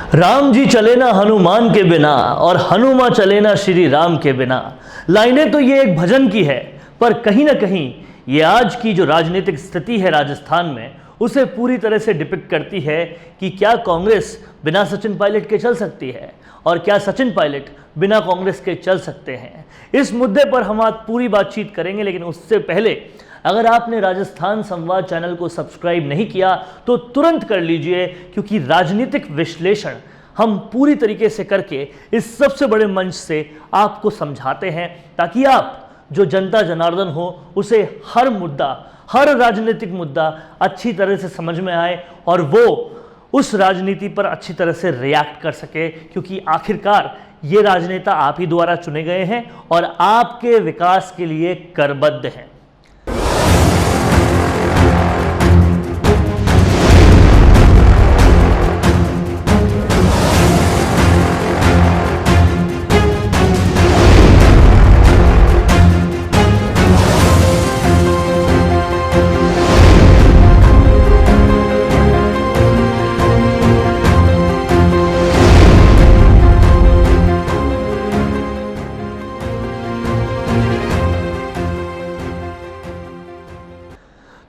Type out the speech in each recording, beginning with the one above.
राम जी चले ना हनुमान के बिना और हनुमान चले ना श्री राम के बिना। लाइनें तो ये एक भजन की है, पर कहीं ना कहीं ये आज की जो राजनीतिक स्थिति है राजस्थान में उसे पूरी तरह से डिपिक्ट करती है कि क्या कांग्रेस बिना सचिन पायलट के चल सकती है और क्या सचिन पायलट बिना कांग्रेस के चल सकते हैं। इस मुद्दे पर हम आज पूरी बातचीत करेंगे, लेकिन उससे पहले अगर आपने राजस्थान संवाद चैनल को सब्सक्राइब नहीं किया तो तुरंत कर लीजिए, क्योंकि राजनीतिक विश्लेषण हम पूरी तरीके से करके इस सबसे बड़े मंच से आपको समझाते हैं, ताकि आप जो जनता जनार्दन हो उसे हर मुद्दा, हर राजनीतिक मुद्दा अच्छी तरह से समझ में आए और वो उस राजनीति पर अच्छी तरह से रिएक्ट कर सके, क्योंकि आखिरकार ये राजनेता आप ही द्वारा चुने गए हैं और आपके विकास के लिए करबद्ध हैं।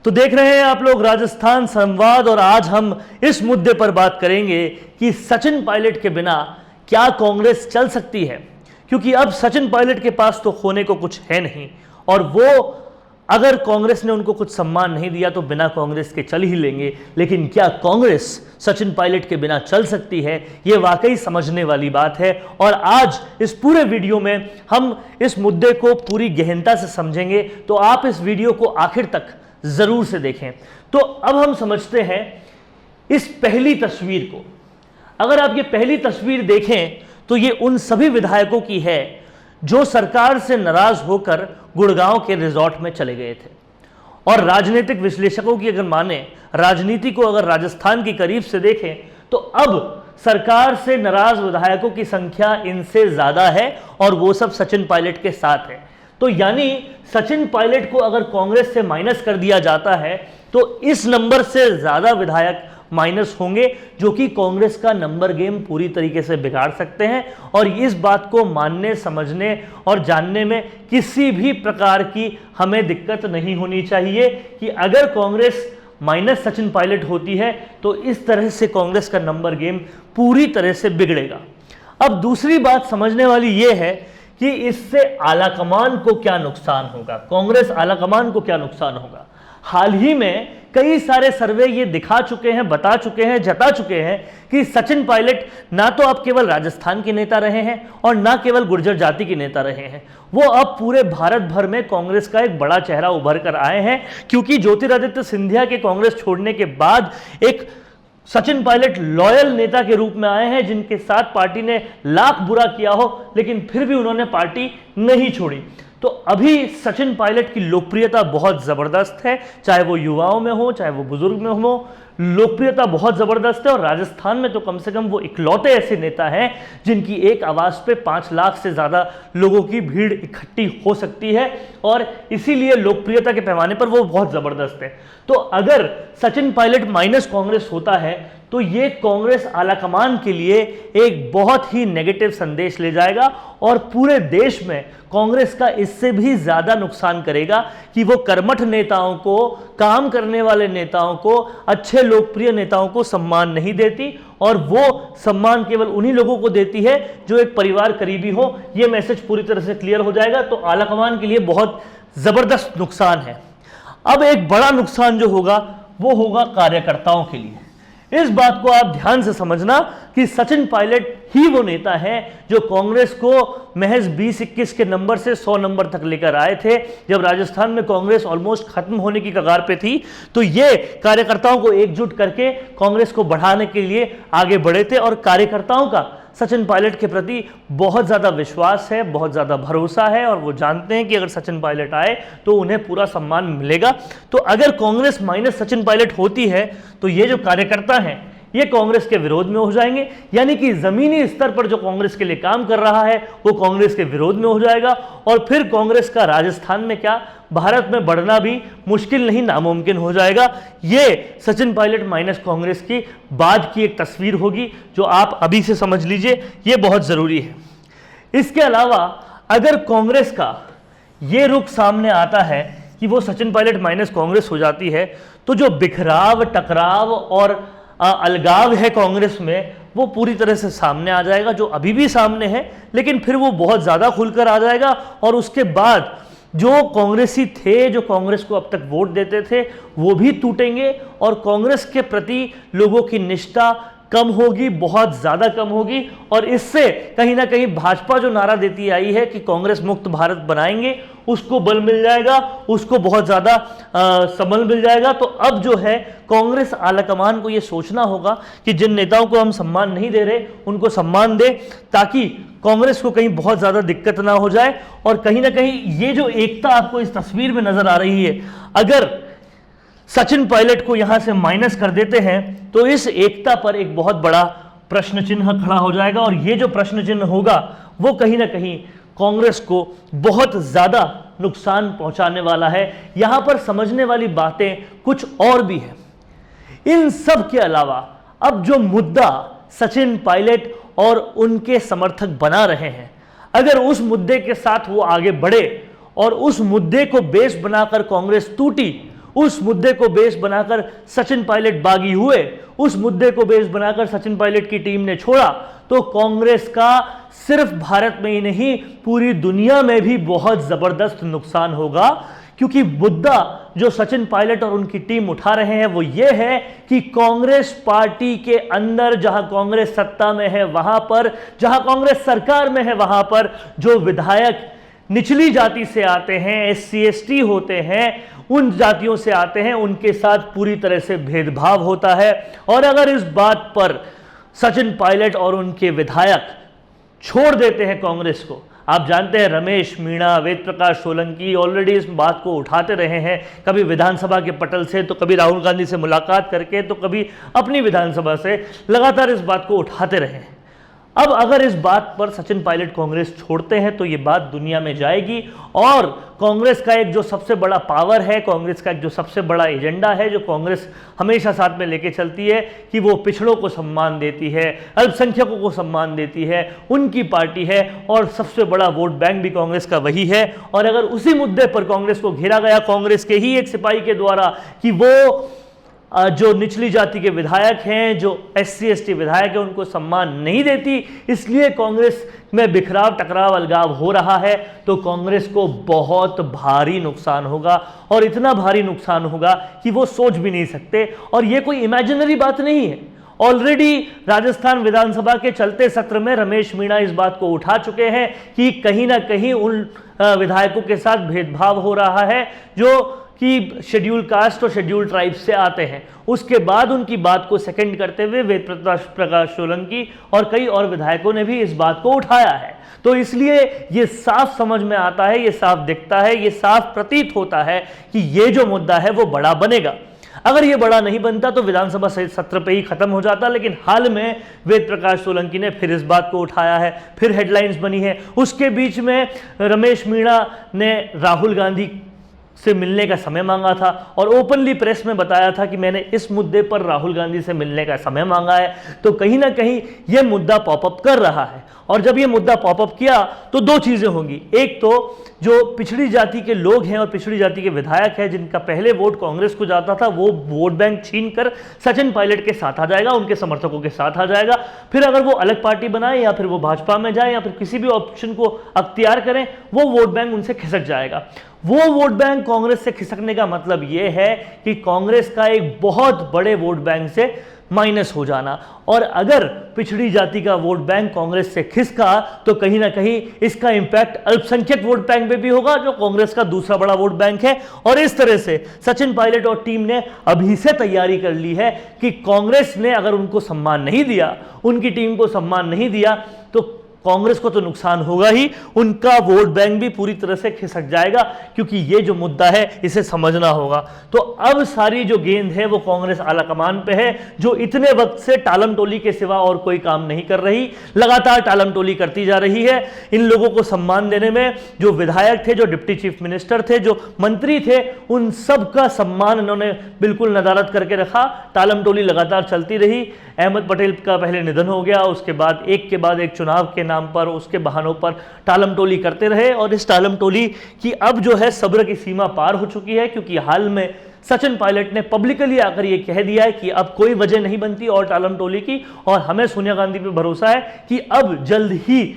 तो देख रहे हैं आप लोग राजस्थान संवाद, और आज हम इस मुद्दे पर बात करेंगे कि सचिन पायलट के बिना क्या कांग्रेस चल सकती है। क्योंकि अब सचिन पायलट के पास तो खोने को कुछ है नहीं, और वो अगर कांग्रेस ने उनको कुछ सम्मान नहीं दिया तो बिना कांग्रेस के चल ही लेंगे। लेकिन क्या कांग्रेस सचिन पायलट के बिना चल सकती है, ये वाकई समझने वाली बात है। और आज इस पूरे वीडियो में हम इस मुद्दे को पूरी गहनता से समझेंगे, तो आप इस वीडियो को आखिर तक जरूर से देखें। तो अब हम समझते हैं इस पहली तस्वीर को। अगर आप ये पहली तस्वीर देखें तो ये उन सभी विधायकों की है जो सरकार से नाराज होकर गुड़गांव के रिजॉर्ट में चले गए थे। और राजनीतिक विश्लेषकों की अगर माने, राजनीति को अगर राजस्थान की करीब से देखें तो अब सरकार से नाराज विधायकों की संख्या इनसे ज्यादा है और वो सब सचिन पायलट के साथ है। तो यानी सचिन पायलट को अगर कांग्रेस से माइनस कर दिया जाता है तो इस नंबर से ज्यादा विधायक माइनस होंगे, जो कि कांग्रेस का नंबर गेम पूरी तरीके से बिगाड़ सकते हैं। और इस बात को मानने, समझने और जानने में किसी भी प्रकार की हमें दिक्कत नहीं होनी चाहिए कि अगर कांग्रेस माइनस सचिन पायलट होती है तो इस तरह से कांग्रेस का नंबर गेम पूरी तरह से बिगड़ेगा। अब दूसरी बात समझने वाली यह है कि इससे आलाकमान को क्या नुकसान होगा, कांग्रेस आलाकमान को क्या नुकसान होगा। हाल ही में कई सारे सर्वे ये दिखा चुके हैं, बता चुके हैं, जता चुके हैं कि सचिन पायलट ना तो अब केवल राजस्थान के नेता रहे हैं और ना केवल गुर्जर जाति के नेता रहे हैं, वो अब पूरे भारत भर में कांग्रेस का एक बड़ा चेहरा उभर कर आए हैं। क्योंकि ज्योतिरादित्य सिंधिया के कांग्रेस छोड़ने के बाद एक सचिन पायलट लॉयल नेता के रूप में आए हैं, जिनके साथ पार्टी ने लाख बुरा किया हो लेकिन फिर भी उन्होंने पार्टी नहीं छोड़ी। तो अभी सचिन पायलट की लोकप्रियता बहुत जबरदस्त है, चाहे वो युवाओं में हो चाहे वो बुजुर्ग में हो, लोकप्रियता बहुत जबरदस्त है। और राजस्थान में तो कम से कम वो इकलौते ऐसे नेता हैं जिनकी एक आवाज पे 5 लाख से ज्यादा लोगों की भीड़ इकट्ठी हो सकती है, और इसीलिए लोकप्रियता के पैमाने पर वो बहुत जबरदस्त है। तो अगर सचिन पायलट माइनस कांग्रेस होता है तो ये कांग्रेस आलाकमान के लिए एक बहुत ही नेगेटिव संदेश ले जाएगा और पूरे देश में कांग्रेस का इससे भी ज्यादा नुकसान करेगा कि वो कर्मठ नेताओं को, काम करने वाले नेताओं को, अच्छे लोकप्रिय नेताओं को सम्मान नहीं देती, और वो सम्मान केवल उन्हीं लोगों को देती है जो एक परिवार करीबी हो। ये मैसेज पूरी तरह से क्लियर हो जाएगा, तो आलाकमान के लिए बहुत जबरदस्त नुकसान है। अब एक बड़ा नुकसान जो होगा वो होगा कार्यकर्ताओं के लिए। इस बात को आप ध्यान से समझना कि सचिन पायलट ही वो नेता है जो कांग्रेस को महज 20-21 के नंबर से 100 नंबर तक लेकर आए थे। जब राजस्थान में कांग्रेस ऑलमोस्ट खत्म होने की कगार पे थी तो ये कार्यकर्ताओं को एकजुट करके कांग्रेस को बढ़ाने के लिए आगे बढ़े थे, और कार्यकर्ताओं का सचिन पायलट के प्रति बहुत ज़्यादा विश्वास है, बहुत ज़्यादा भरोसा है, और वो जानते हैं कि अगर सचिन पायलट आए तो उन्हें पूरा सम्मान मिलेगा। तो अगर कांग्रेस माइनस सचिन पायलट होती है तो ये जो कार्यकर्ता हैं ये कांग्रेस के विरोध में हो जाएंगे, यानी कि जमीनी स्तर पर जो कांग्रेस के लिए काम कर रहा है वो कांग्रेस के विरोध में हो जाएगा, और फिर कांग्रेस का राजस्थान में क्या भारत में बढ़ना भी मुश्किल नहीं नामुमकिन हो जाएगा। ये सचिन पायलट माइनस कांग्रेस की बाद की एक तस्वीर होगी जो आप अभी से समझ लीजिए, ये बहुत जरूरी है। इसके अलावा अगर कांग्रेस का ये रुख सामने आता है कि वो सचिन पायलट माइनस कांग्रेस हो जाती है, तो जो बिखराव, टकराव और अलगाव है कांग्रेस में वो पूरी तरह से सामने आ जाएगा, जो अभी भी सामने है, लेकिन फिर वो बहुत ज़्यादा खुलकर आ जाएगा। और उसके बाद जो कांग्रेसी थे, जो कांग्रेस को अब तक वोट देते थे, वो भी टूटेंगे और कांग्रेस के प्रति लोगों की निष्ठा कम होगी, बहुत ज़्यादा कम होगी। और इससे कहीं ना कहीं भाजपा जो नारा देती आई है कि कांग्रेस मुक्त भारत बनाएंगे, उसको बल मिल जाएगा, उसको बहुत ज़्यादा सबल मिल जाएगा। तो अब जो है कांग्रेस आलाकमान को ये सोचना होगा कि जिन नेताओं को हम सम्मान नहीं दे रहे उनको सम्मान दे, ताकि कांग्रेस को कहीं बहुत ज़्यादा दिक्कत ना हो जाए। और कहीं ना कहीं ये जो एकता आपको इस तस्वीर में नज़र आ रही है, अगर सचिन पायलट को यहां से माइनस कर देते हैं तो इस एकता पर एक बहुत बड़ा प्रश्न चिन्ह खड़ा हो जाएगा, और ये जो प्रश्न चिन्ह होगा वो कहीं ना कहीं कांग्रेस को बहुत ज़्यादा नुकसान पहुंचाने वाला है। यहां पर समझने वाली बातें कुछ और भी हैं। इन सब के अलावा अब जो मुद्दा सचिन पायलट और उनके समर्थक बना रहे हैं, अगर उस मुद्दे के साथ वो आगे बढ़े और उस मुद्दे को बेस बनाकर कांग्रेस टूटी, उस मुद्दे को बेस बनाकर सचिन पायलट बागी हुए, उस मुद्दे को बेस बनाकर सचिन पायलट की टीम ने छोड़ा, तो कांग्रेस का सिर्फ भारत में ही नहीं पूरी दुनिया में भी बहुत जबरदस्त नुकसान होगा। क्योंकि मुद्दा जो सचिन पायलट और उनकी टीम उठा रहे हैं वो ये है कि कांग्रेस पार्टी के अंदर, जहां कांग्रेस सत्ता में है वहां पर, जहां कांग्रेस सरकार में है वहां पर, जो विधायक निचली जाति से आते हैं, SC ST होते हैं, उन जातियों से आते हैं, उनके साथ पूरी तरह से भेदभाव होता है। और अगर इस बात पर सचिन पायलट और उनके विधायक छोड़ देते हैं कांग्रेस को, आप जानते हैं रमेश मीणा, वेद प्रकाश सोलंकी ऑलरेडी इस बात को उठाते रहे हैं, कभी विधानसभा के पटल से, तो कभी राहुल गांधी से मुलाकात करके, तो कभी अपनी विधानसभा से, लगातार इस बात को उठाते रहे हैं। अब अगर इस बात पर सचिन पायलट कांग्रेस छोड़ते हैं तो ये बात दुनिया में जाएगी, और कांग्रेस का एक जो सबसे बड़ा पावर है, कांग्रेस का एक जो सबसे बड़ा एजेंडा है, जो कांग्रेस हमेशा साथ में लेके चलती है कि वो पिछड़ों को सम्मान देती है, अल्पसंख्यकों को सम्मान देती है, उनकी पार्टी है, और सबसे बड़ा वोट बैंक भी कांग्रेस का वही है। और अगर उसी मुद्दे पर कांग्रेस को घेरा गया, कांग्रेस के ही एक सिपाही के द्वारा, कि वो जो निचली जाति के विधायक हैं, जो SC ST विधायक हैं, उनको सम्मान नहीं देती, इसलिए कांग्रेस में बिखराव, टकराव, अलगाव हो रहा है, तो कांग्रेस को बहुत भारी नुकसान होगा। और इतना भारी नुकसान होगा कि वो सोच भी नहीं सकते। और ये कोई इमेजिनरी बात नहीं है। ऑलरेडी राजस्थान विधानसभा के चलते सत्र में रमेश मीणा इस बात को उठा चुके हैं कि कहीं ना कहीं उन विधायकों के साथ भेदभाव हो रहा है जो कि शेड्यूल कास्ट और शेड्यूल ट्राइब से आते हैं। उसके बाद उनकी बात को सेकंड करते हुए वेद प्रकाश सोलंकी और कई और विधायकों ने भी इस बात को उठाया है। तो इसलिए ये साफ समझ में आता है, ये साफ दिखता है, ये साफ प्रतीत होता है कि ये जो मुद्दा है वो बड़ा बनेगा। अगर ये बड़ा नहीं बनता तो विधानसभा सत्र पे ही खत्म हो जाता, लेकिन हाल में वेद प्रकाश सोलंकी ने फिर इस बात को उठाया है, फिर हेडलाइंस बनी है। उसके बीच में रमेश मीणा ने राहुल गांधी से मिलने का समय मांगा था और ओपनली प्रेस में बताया था कि मैंने इस मुद्दे पर राहुल गांधी से मिलने का समय मांगा है। तो कहीं ना कहीं यह मुद्दा पॉपअप कर रहा है, और जब यह मुद्दा पॉपअप किया तो दो चीजें होंगी। एक तो जो पिछड़ी जाति के लोग हैं और पिछड़ी जाति के विधायक हैं जिनका पहले वोट कांग्रेस को जाता था, वो वोट बैंक छीनकर सचिन पायलट के साथ आ जाएगा, उनके समर्थकों के साथ आ जाएगा। फिर अगर वो अलग पार्टी बनाए या फिर वो भाजपा में जाए या फिर किसी भी ऑप्शन को अख्तियार करें, वो वोट बैंक उनसे खिसक जाएगा। वो वोट बैंक कांग्रेस से खिसकने का मतलब यह है कि कांग्रेस का एक बहुत बड़े वोट बैंक से माइनस हो जाना। और अगर पिछड़ी जाति का वोट बैंक कांग्रेस से खिसका तो कहीं ना कहीं इसका इंपैक्ट अल्पसंख्यक वोट बैंक पे भी होगा, जो कांग्रेस का दूसरा बड़ा वोट बैंक है। और इस तरह से सचिन पायलट और टीम ने अभी से तैयारी कर ली है कि कांग्रेस ने अगर उनको सम्मान नहीं दिया, उनकी टीम को सम्मान नहीं दिया, तो कांग्रेस को तो नुकसान होगा ही, उनका वोट बैंक भी पूरी तरह से खिसक जाएगा, क्योंकि ये जो मुद्दा है इसे समझना होगा। तो अब सारी जो गेंद है वो कांग्रेस आलाकमान पे है, जो इतने वक्त से टालम टोली के सिवा और कोई काम नहीं कर रही, लगातार टालम टोली करती जा रही है। इन लोगों को सम्मान देने में जो विधायक थे, जो डिप्टी चीफ मिनिस्टर थे, जो मंत्री थे, उन सब का सम्मान इन्होंने बिल्कुल नदारद करके रखा। टालम टोली लगातार चलती रही। अहमद पटेल का पहले निधन हो गया, उसके बाद एक चुनाव के नाम पर, उसके बहानों पर टालम टोली करते रहे, और इस टालम टोली की अब जो है सब्र की सीमा पार हो चुकी है, क्योंकि हाल में सचिन पायलट ने पब्लिकली आकर यह कह दिया है कि अब कोई वजह नहीं बनती और टालम टोली की, और हमें सोनिया गांधी पे भरोसा है कि अब जल्द ही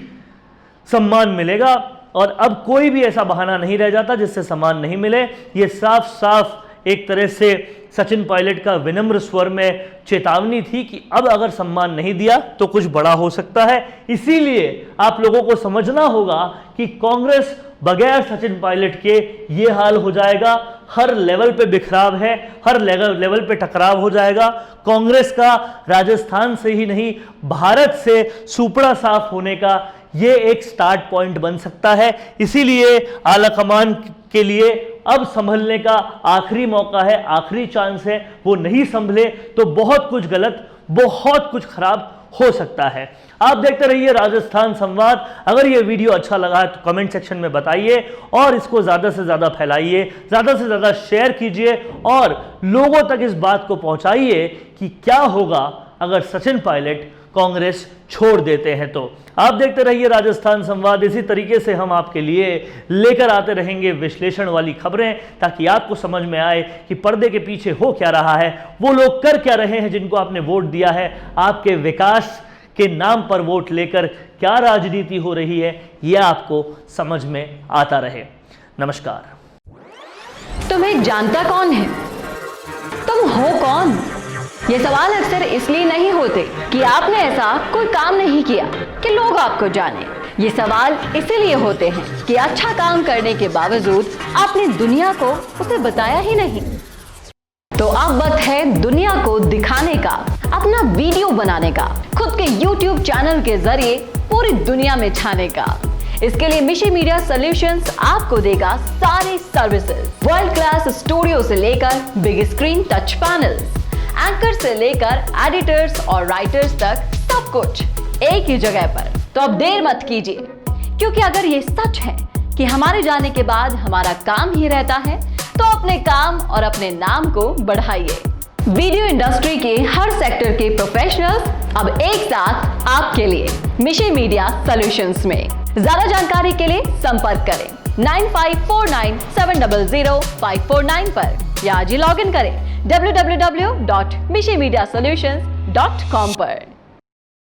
सम्मान मिलेगा, और अब कोई भी ऐसा बहाना नहीं रह जाता जिससे सम्मान नहीं मिले। ये साफ साफ एक तरह से सचिन पायलट का विनम्र स्वर में चेतावनी थी कि अब अगर सम्मान नहीं दिया तो कुछ बड़ा हो सकता है। इसीलिए आप लोगों को समझना होगा कि कांग्रेस बगैर सचिन पायलट के ये हाल हो जाएगा। हर लेवल पे बिखराव है, हर लेवल पे टकराव हो जाएगा। कांग्रेस का राजस्थान से ही नहीं, भारत से सुपड़ा साफ होने का ये एक स्टार्ट पॉइंट बन सकता है। इसीलिए आलाकमान के लिए अब संभलने का आखिरी मौका है, आखिरी चांस है। वो नहीं संभले तो बहुत कुछ गलत, बहुत कुछ खराब हो सकता है। आप देखते रहिए राजस्थान संवाद। अगर ये वीडियो अच्छा लगा है तो कमेंट सेक्शन में बताइए, और इसको ज़्यादा से ज़्यादा फैलाइए, ज़्यादा से ज़्यादा शेयर कीजिए, और लोगों तक इस बात को पहुंचाइए कि क्या होगा अगर सचिन पायलट कांग्रेस छोड़ देते हैं। तो आप देखते रहिए राजस्थान संवाद। इसी तरीके से हम आपके लिए लेकर आते रहेंगे विश्लेषण वाली खबरें, ताकि आपको समझ में आए कि पर्दे के पीछे हो क्या रहा है, वो लोग कर क्या रहे हैं जिनको आपने वोट दिया है, आपके विकास के नाम पर वोट लेकर क्या राजनीति हो रही है, यह आपको समझ में आता रहे। नमस्कार। तुम्हें जानता कौन है? तुम हो कौन? ये सवाल अक्सर इसलिए नहीं होते कि आपने ऐसा कोई काम नहीं किया कि लोग आपको जाने। ये सवाल इसीलिए होते हैं कि अच्छा काम करने के बावजूद आपने दुनिया को उसे बताया ही नहीं। तो अब वक्त है दुनिया को दिखाने का, अपना वीडियो बनाने का, खुद के YouTube चैनल के जरिए पूरी दुनिया में छाने का। इसके लिए मिशी मीडिया सॉल्यूशंस आपको देगा सारे सर्विसेज, वर्ल्ड क्लास स्टूडियो से लेकर big screen touch panels, anchor से लेकर एडिटर्स और राइटर्स तक सब कुछ एक ही जगह पर। तो अब देर मत कीजिए, क्योंकि अगर ये सच है कि हमारे जाने के बाद हमारा काम ही रहता है, तो अपने काम और अपने नाम को बढ़ाइए। वीडियो इंडस्ट्री के हर सेक्टर के प्रोफेशनल्स अब एक साथ आपके लिए मिशी मीडिया सॉल्यूशंस में। ज्यादा जानकारी के लिए संपर्क करें 9549700549 पर, या आज ही लॉग इन करें www.mishimediasolutions.com पर।